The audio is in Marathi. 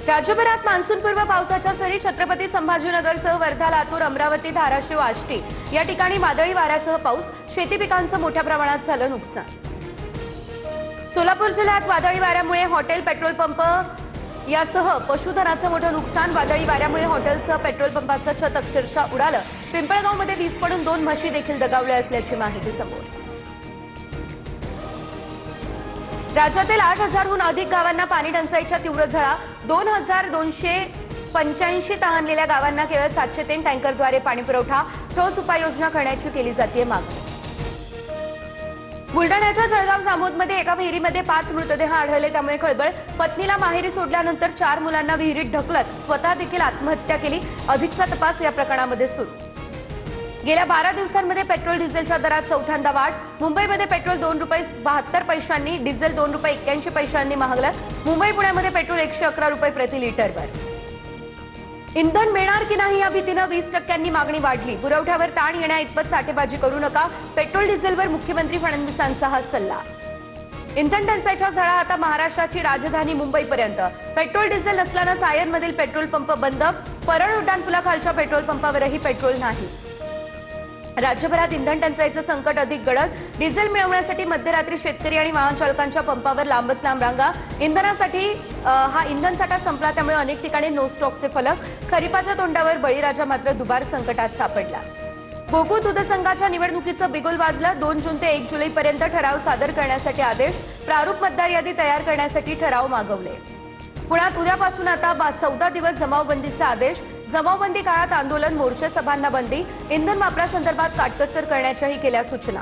राज्यभरात मान्सूनपूर्व पावसाच्या सरी छत्रपती संभाजीनगरसह वर्धा, लातूर, अमरावती, धाराशिव, आष्टी या ठिकाणी वादळी वाऱ्यासह पाऊस, शेती पिकांचं मोठ्या प्रमाणात झालं नुकसान। सोलापूर जिल्ह्यात वादळी वाऱ्यामुळे हॉटेल, पेट्रोल पंप यासह पशुधनाचं मोठं नुकसान। वादळी वाऱ्यामुळे हॉटेलसह पेट्रोल पंपाचं छत अक्षरशः उडालं। पिंपळगावमध्ये वीज पडून 2 म्हशी देखील दगावल्या असल्याची माहिती समोर। राज्यातील 8,000हून अधिक गावांना पाणी टंचाईच्या तीव्र झळा। 2,285 तहानलेल्या गावांना केवळ 703 टँकरद्वारे पाणी पुरवठा। ठोस उपाययोजना करण्याची केली जाते मागणी। बुलढाण्याच्या जळगाव जामोदमध्ये एका विहिरीमध्ये 5 मृतदेह आढळले, त्यामुळे खळबळ। पत्नीला माहेरी सोडल्यानंतर 4 मुलांना विहिरीत ढकलत स्वतः देखील आत्महत्या केली। अधिकचा तपास या प्रकरणामध्ये सुरू। गेल्या 12 दिवसांमध्ये पेट्रोल डिझेलच्या दरात चौथ्यांदा वाढ। मुंबईमध्ये पेट्रोल ₹2.72, डिझेल ₹2.81 महागलं। मुंबई पुण्यामध्ये पेट्रोल ₹111 प्रति लिटरवर। इंधन मिळणार की नाही या भीतीनं 20% मागणी वाढली। पुरवठ्यावर ताण येण्याइतपत साठेबाजी करू नका, पेट्रोल डिझेलवर मुख्यमंत्री फडणवीसांचा हा सल्ला। इंधन टंचाईच्या झळा आता महाराष्ट्राची राजधानी मुंबईपर्यंत। पेट्रोल डिझेल नसल्यानं सायनमधील पेट्रोल पंप बंद। परळ उड्डाणपुलाखालच्या पेट्रोल पंपावरही पेट्रोल नाहीच। राज्यभरात इंधन टंचाईचं संकट अधिक गडद। डिझेल मिळवण्यासाठी मध्यरात्री शेतकरी आणि वाहन चालकांच्या पंपावर लांबच लांब रांगा। इंधनासाठी हा इंधन साठा संपला, त्यामुळे अनेक ठिकाणी नो स्टॉकचे फलक। खरीपाच्या तोंडावर बळीराजा मात्र दुबार संकटात सापडला। गोकुळ दूध संघाच्या निवडणुकीचं बिगुल वाजलं। 2 जून ते 1 जुलैपर्यंत ठराव सादर करण्यासाठी आदेश। प्रारूप मतदार यादी तयार करण्यासाठी ठराव मागवले। पुण्यात उद्यापासून आता 14 दिवस जमावबंदीचा आदेश। जमावबंदी काळात आंदोलन, मोर्चे, सभांना बंदी। इंधन वापरासंदर्भात काटकसर करण्याच्याही केल्या सूचना।